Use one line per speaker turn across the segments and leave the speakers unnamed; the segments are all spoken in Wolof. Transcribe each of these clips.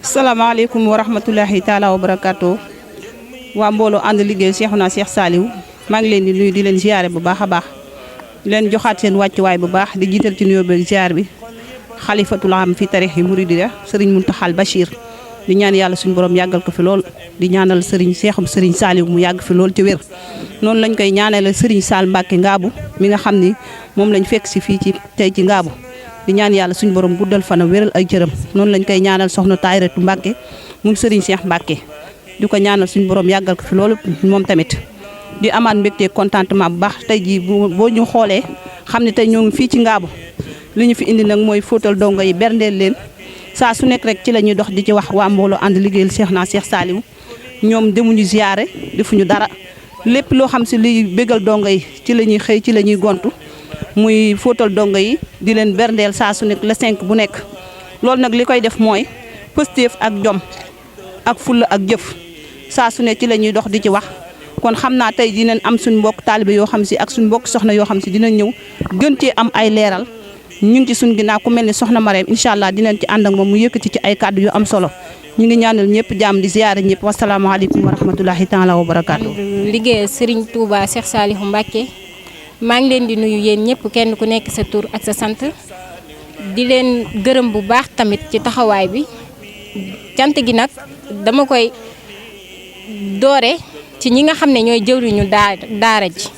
salaamaaleykum wa rahmatulahi taala wa barakaatu waa mbooloo ànd liggéey Cheikhouna Cheikh Saliou maa ngi leen di nuyu di leen ziare bu baax a baax di leen joxaat seen wàccuwaay bu baax di jiital ci nuyoo beeg ziar bi xalifatul am fi tarix yi Mouride Serigne Mountakhal Bachir di ñaan yàlla suñu borom yàggal ko fi lool di ñaanal Serigne Cheikhum Serigne Saliou mu yàgg fi lool ci wér. noonu lañ koy ñaanal Serigne Sall Mbacke Ngaabu mi nga xam ni moom lañ fekk si fii ci tey ci Ngaabu. di ñaan yàlla suñu borom guddal fana wéral ay cëram noonu lañ koy ñaanal soxna Tayratu Mbacke moom Serigne Cheikh Mbacke di ko ñaanal suñu borom yàggal ko fi loolu moom tamit di amaat mbégte contentement bu baax tey jii boo ñu xoolee xam ne tey ñoo ngi fii ci Ngaabu li ñu fi indi nag mooy fóotal dongo yi berndeel leen saa su nekk rek ci la ñuy dox di ci wax waa mbooloo ànd liggéeyal Cheikhouna Cheikh Saliou ñoom demuñu ziyaare defuñu dara lépp loo xam si liy bégal dongo yi ci la ñuy xëy ci la ñuy gontu muy fóotal dongo yi di leen berndeel saa su nekk la 5 bu nekk loolu nag li koy def mooy pëstéef ak jom ak fulla ak jëf saa su nekk ci la ñuy dox di ci wax kon xam naa tey dinañ am suñ mbokk taalibe yoo xam si ak suñ mbokk soxna yoo xam si dinañ ñëw gën cee am ay leeral ñu ngi ci suñ ginnaaw ku mel ni soxna Marème incha allah dinañ ci ànd ak moom mu yëkkati ci ay kàddu yu am solo ñu ngi ñaanal ñëpp jàmm di ziyaare ñëpp wasalaamaaleykum wa rahmatulahi taala wa barakaatu.
liggéey Serigne Touba Cheikh Saliou Mbacke maa ngi leen di nuyu yéen ñëpp kenn ku nekk sa tur ak sa sant di leen gërëm bu baax tamit ci taxawaay bi cant gi nag dama koy doore ci ñi nga xam ne ñooy jëwriñu daara ji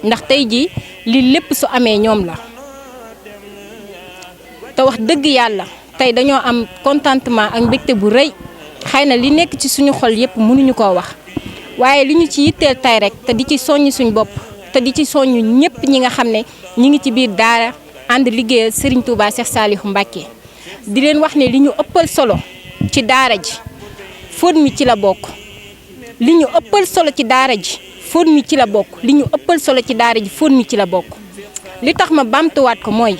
ndax tey ji li lépp su amee ñoom la te wax dëgg yàlla tey dañoo am contentement ak mbégte bu rëy xëy na li nekk ci suñu xol yëpp mënuñu koo wax waaye li ñu ci yitteel tey rek te di ci soññ suñu bopp te di ci soññ ñëpp ñi nga xam ne ñi ngi ci biir daara ànd liggéeyal Serigne Touba Cheikh Saliou Mbacke di leen wax ne li ñu ëppal solo ci daara ji fóot mi ci la bokk li ñu ëppal solo ci daara ji fóot mi ci la bokk li ñu ëppal solo ci daara ji fóot mi ci la bokk li tax ma bamtuwaat ko mooy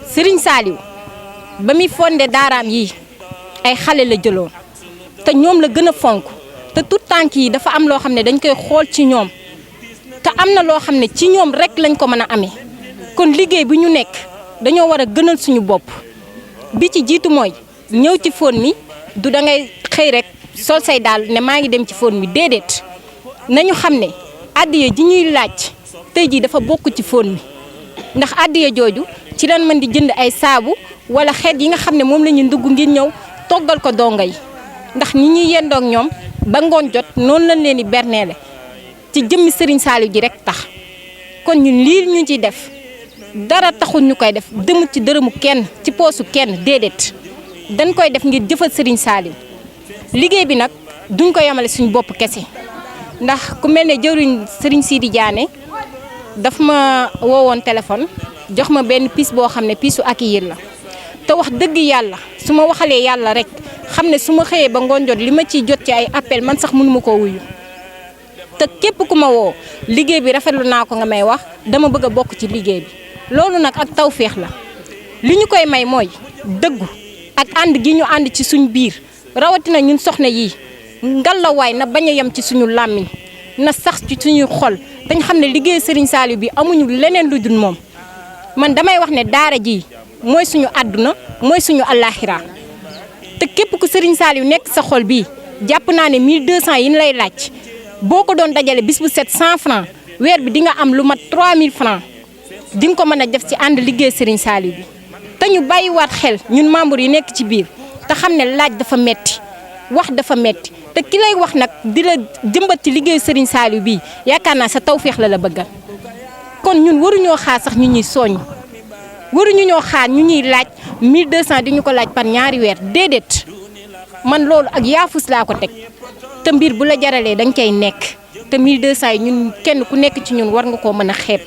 Serigne Saliou ba muy fondé daaraam yi ay xale la jëloon te ñoom la gën a fonk te tout tànk yi dafa am loo xam ne dañ koy xool ci ñoom te am na loo xam ne ci ñoom rek lañ ko mën a amee kon liggéey bi ñu nekk dañoo war a gënal suñu bopp bi ci jiitu mooy ñëw ci fóot mi du da ngay xëy rek sol say daal ne maa ngi dem ci fóot mi déedéet nañu xam ne addiya ji ñuy laaj tey jii dafa bokk ci fóot mi ndax addiya jooju ci lan mën di jënd ay saabu wala xeet yi nga xam ne moom la ñuy ndugg ngir ñëw toggal ko dongo yi ndax ni ñuy yendoog ñoom ba ngoon jot noonu lañ leen di berneele ci jëmmi Serigne Saliou ji rek tax kon ñun lii ñu ciy def dara taxul ñu koy def demut ci dërëmu kenn ci poosu kenn déedéet dañ koy def ngir jëfal Serigne Saliou liggéey bi nag duñ ko yemale suñu bopp kese ndax ku mel ne jëriñ Serigne Sidi Diané daf ma woowoon téléphone jox ma benn piis boo xam ne piisu accueillir la te wax dëgg yàlla su ma waxalee yàlla rek xam ne su ma xëyee ba ngoon jot li ma ciy jot ci ay appel man sax mënuma koo wuyu te képp ku ma woo liggéey bi rafetlu naa ko nga may wax dama bëgg a bokk ci liggéey bi loolu nag ak tawféex la li ñu koy may mooy dëggu ak ànd gi ñu ànd ci suñu biir rawatina ñun soxna yii ngalawaay na bañ a yem ci suñu làmmiñ na sax ci suñuy xol dañ xam ne liggéey Serigne Saliou bi amuñu leneen lu dul moom man damay wax ne daara ji mooy suñu àdduna mooy suñu àllaaxira te képp ku Serigne Saliou nekk sa xol bii jàpp naa ne 1200 yi ñu lay laaj boo ko doon dajale bis bu set 100 francs weer bi di nga am lu mat 3000 francs di nga ko mën a def ci ànd liggéey Serigne Saliou bi te ñu bàyyiwaat xel ñun membre yi nekk ci biir te xam ne laaj dafa metti wax dafa metti te ki lay wax nag di la jëmbat ci liggéey Serigne Saliou bii yaakaar naa sa tawféex la bëggal kon ñun waruñoo xaar sax ñu ñuy soññ waruñu ñoo xaar ñu ñuy laaj 1200 di ñu ko laaj par ñaari weer déedéet man loolu ak yaafus laa ko teg te mbir bu la jaralee da nga koy nekk te 1200 yi ñun kenn ku nekk ci ñun war nga koo mën a xeeb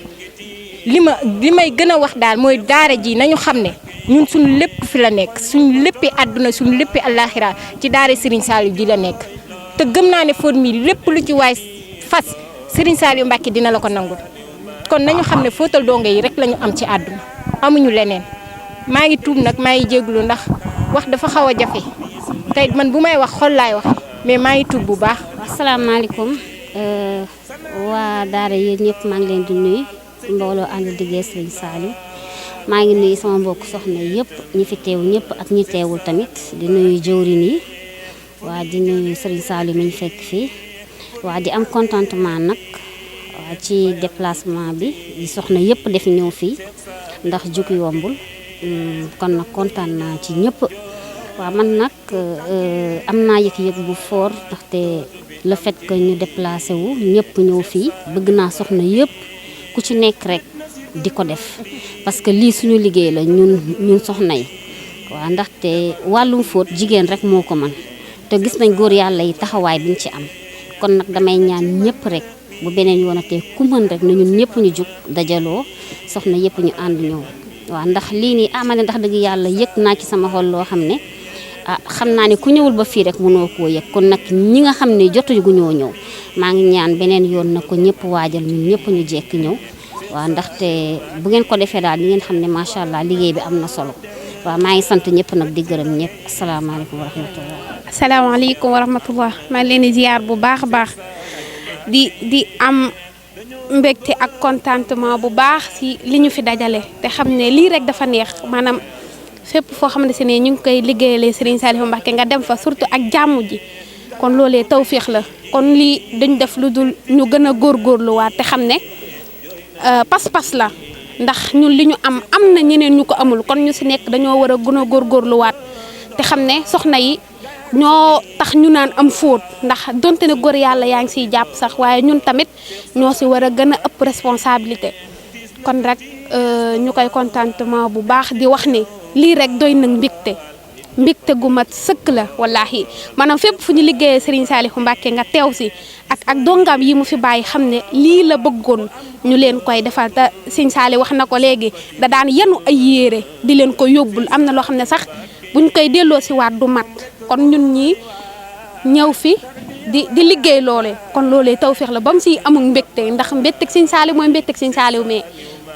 li may gën a wax daal mooy daara ji nañu xam ne ñun suñu lépp fi la nekk suñu léppi àdduna suñu léppi àllaaxira ci daara Serigne Saliou ji la nekk te gëm naa ne fóot mi lépp lu ci waay fas Serigne Saliou Mbacke dina la ko nangul kon nañu xam ne fóotal dongo yi rek lañu am ci àdduna amuñu leneen maa ngi tuub nag maa ngi jégalu ndax wax dafa xaw a jafe tey man bu may wax xol laay wax mais maa ngi tuub bu baax.
asalaamaaleykum waa daara yéen ñëpp maa ngi leen di nuyu mbooloo ànd liggéey Serigne Saliou maa ngi nuyu sama mbokk soxna yëpp ñi fi teew ñëpp ak ñi teewul tamit di nuyu jëwriñ yi waa di nuyu Serigne Saliou mi ñu fekk fii waa di am contentement nag waa ci déplacement bi di soxna yëpp def ñëw fii ndax jug yombul kon nag kontaan naa ci ñëpp waaw man nag am naa yëg-yëg bu fort ndaxte le fait que ñu déplacé wu ñëpp ñëw fii bëgg naa soxna yëpp ku ci nekk rek di ko def parce que lii suñu liggéey la ñun soxna yi waaw ndaxte wàllum fóot jigéen rek moo ko mën te gis nañ góor yàlla yi taxawaay biñ ci am kon nag damay ñaan ñëpp rek bu beneen yoonatee ku mën rek na ñun ñëpp ñu jug dajaloo soxna yëpp ñu ànd ñëw waaw ndax lii nii amane ndax dëgg yàlla yëg naa ci sama xol loo xam ne xam naa ne ku ñëwul ba fii rek mënoo koo yëg kon nag ñi nga xam ne jotugu ñoo ñëw maa ngi ñaan beneen yoon na ko ñëpp waajal ñun ñëpp ñu jekk ñëw waaw ndaxte bu ngeen ko defee daal di ngeen xam ne macha allah liggéey bi am na solo waaw maa ngi sant ñëpp nag di gërëm ñëpp asalaamaaleykum wa rahmatullah.
asalaamaaleykum wa rahmatullah maa ngi leen di ziar bu baax a baax di am mbégte ak contentement bu baax si li ñu fi dajale te xam ne lii rek dafa neex maanaam fépp foo xamante ne ñu ngi koy liggéeyalee Serigne Saliou Mbacké nga dem fa surtout ak jàmm ji kon loolee tawféex la kon lii dañ def lu dul ñu gën a góorgóorluwaat te xam ne pas-pas la ndax ñun li ñu am na ñeneen ñu ko amul kon ñu si nekk dañoo war a gën a góorgóorluwaat te xam ne soxna yi ñoo tax ñu naan am fóot ndax donte ne góor yàlla yaa ngi siy jàpp sax waaye ñun tamit ñoo si war a gën a ëpp responsabilité kon rek ñu koy contentement bu baax di wax ne lii rek doy na mbégte gu mat sëkk la wallahi maanaam fépp fu ñu liggéeyee Serigne Saliou Mbacké nga teew si ak dongam yi mu fi bàyyi xam ne lii la bëggoon ñu leen koy defal te Serigne Saliou wax na ko léegi da daan yenu ay yére di leen ko yóbbul am na loo xam ne sax buñ koy delloo si waat du mat kon ñun ñi ñëw fi di liggéey loole kon loolee tawféex la ba mu siy amul mbégte ndax mbégteeg Serigne Saliou mooy mbégteeg Serigne Saliou mais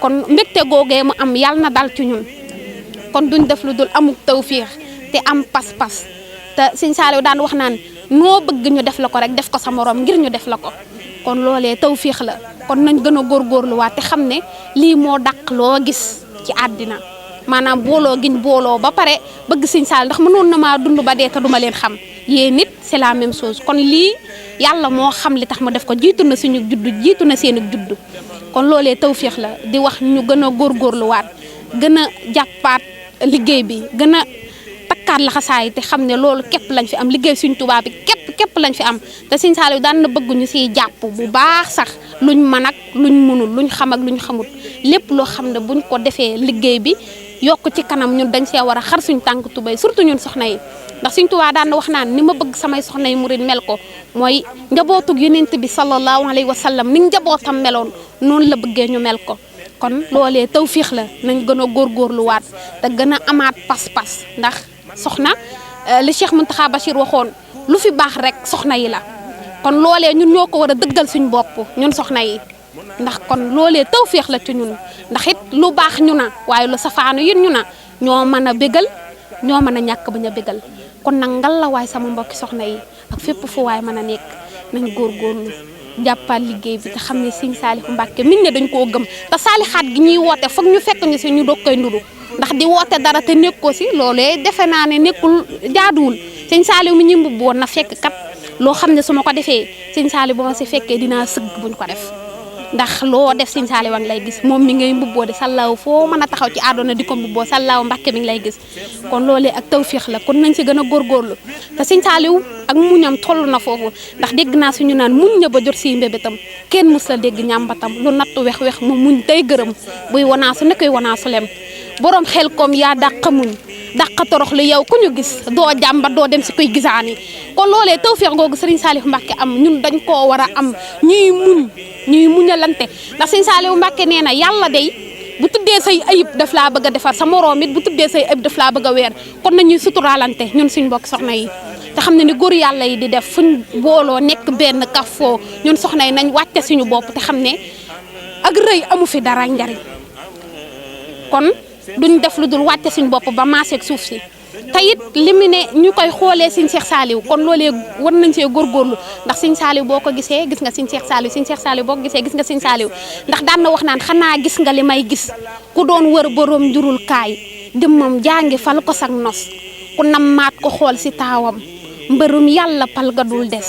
kon mbégte googee mu am yàlla na dal ci ñun kon duñ def lu dul amul tawféex te am pas-pas te Serigne Saliou daan wax naan noo bëgg ñu def la ko rek def ko sa morom ngir ñu def la ko kon loolee tawféex la kon nañ gën a góorgóorluwaat te xam ne lii moo dàq loo gis ci àddina maanaam booloo giñ booloo ba pare bëgg Serigne Saliou ndax mënoon na maa dund ba dee te duma leen xam yéen nit c'est la même chose kon lii yàlla moo xam li tax ma def ko jiitu na suñu juddu jiitu na seenu juddu kon loolee tawféex la di wax ñu gën a góorgóorluwaat gën a jàppaat liggéey bi gën a takkaat laxasaay te xam ne loolu képp lañ fi am liggéey Sëriñ Tuubaa bi képp lañ fi am te Serigne Saliou daan na bëgg ñu siy jàpp bu baax sax luñ mën ak luñ mënul luñ xam ak luñ xamut lépp loo xam ne buñ ko defee liggéey bi yokk ci kanam ñun dañ see war a xar suñ tànk tubéy surtout ñun soxna yi ndax Sëriñ Tuubaa daan na wax naan ni ma bëgg samay soxna yi murid mel ko mooy njabootug Yonent bi sallallahu alayhi wa sallam ni njabootam meloon noonu la bëggee ñu mel ko kon loolee tawféex la nañ gën a góorgóorluwaat te gën a amaat pas-pas ndax soxna li Cheikh Mountakha Bachir waxoon lu fi baax rek soxna yi la kon loolee ñun ñoo ko war a dëggal suñ bopp ñun soxna yi ndax kon loolee tawféex la ci ñun ndax it lu baax ñu na waaye lu safaanu yit ñu na ñoo mën a bégal ñoo mën a ñàkk bañ a bégal kon nag ngal la waay sama mbokki soxna yi ak fépp fu waay mën a nekk nañ góorgóorlu jàppal liggéey bi te xam ne Serigne Saliou Mbacké min ne dañ koo gëm te saalixaat gi ñuy woote foog ñu fekk ñu si ñu doog koy ndudu ndax di woote dara te nekkoo si loolee defe naa ne nekkul jaaduwul Serigne Saliou mi ñu mbubb woon na fekk kat loo xam ne su ma ko defee Serigne Saliou ba ma si fekkee dinaa sëgg buñ ko def ndax loo def Serigne Saliou wa ngi lay gis moom mi ngay mbubboo de sallaaw foo mën a taxaw ci àdduna di ko mbubboo sallaaw Mbacké mi ngi lay gis kon loolee ak tawféex la kon nañ si gën a góorgóorlu te Serigne Saliou ak muñam toll na foofu ndax dégg naa suñu naan muñ na ba jot si mbébétam kenn mus la dégg ñàmbatam lu nattu wex-wex mu muñ tey gërëm buy wanaasu ne koy wanaasu lem borom xel koom yaa dàq muñ dàq torox lu yow ku ñu gis doo jàmbat doo dem si koy gisaani kon loolee tawféex googu Serigne Saliou Mbacké am ñun dañ koo war a am ñuy muñalante ndax Serigne Saliou Mbacké nee na yàlla day bu tuddee say ayib daf laa bëgg a defar sa moroom it bu tuddee say ayib daf laa bëgg a weer kon nañuy suturaalante ñun suñ mbokk soxna yi te xam ne ni góor yàlla yi di def fuñ booloo nekk benn kafoo ñun soxna yi nañ wàcce suñu bopp te xam ne ak rëy amu fi dara njariñ kon duñ def lu dul wàcce suñu bopp ba maaseeg suuf si te it li mu ne ñu koy xoolee Sëñ Cheikh Saliou kon loolee war nañ see góorgóorlu ndax Sëñ Saliou boo ko gisee gis nga Sëñ Cheikh Saliou Sëñ Cheikh Saliou boo ko gisee gis nga Sëñ Saliou ndax daan na wax naan xanaa gis nga li may gis ku doon wër borom njurul kaay dimmam jàngi fal ko sak nos ku nammaat ko xool si taawam mbërum yàlla pal ga dul des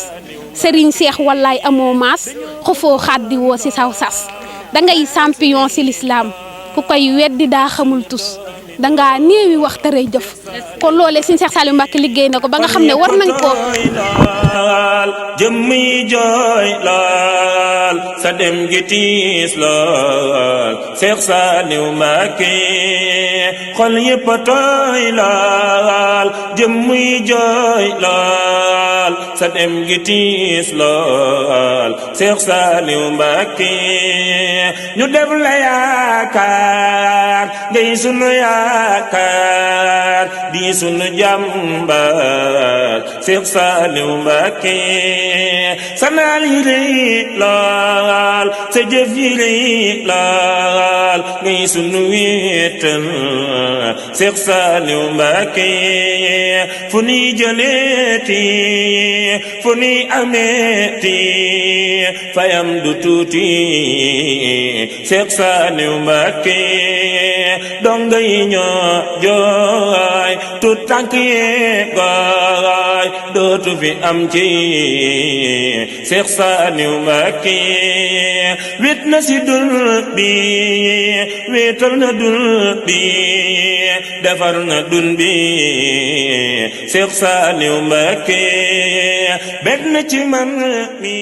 Serigne Cheikh wallaay amoo maas xofoo xaddi woo si saw sas dangay champion si l'islam ku koy weddi daa xamul tus dangaa néewi wax te rëy jëf kon loolee Sëñ Cheikh Saliou Mbacké liggéey na ko ba nga xam ne war nañ ko
jëmmi jooy laal sa dem gi tiis laal Cheikh Saliou Mbacké xol yëpp a tooy laal jëmmi jooy laal sa dem gi tiis laal Cheikh Saliou Mbacké ñu def la yaakaar ngay sunu yaakaar di sunu jàmbaar Cheikh Saliou Mbacké sa naal yi rëy laal sa jëf yi rëy laal ngay sunu wéetal Cheikh Saliou Mbacké fu nuy jëleeti fu nuy ameeti fayam du tuuti Cheikh Saliou Mbacké donga yi ñoo jooy tut tànk yee gooy dootu fi am ci Cheikh Saliou Mbacké wét na si dul bi wéetal na dul bi defar na dun bi Cheikh Saliou Mbacké bet na ci man mi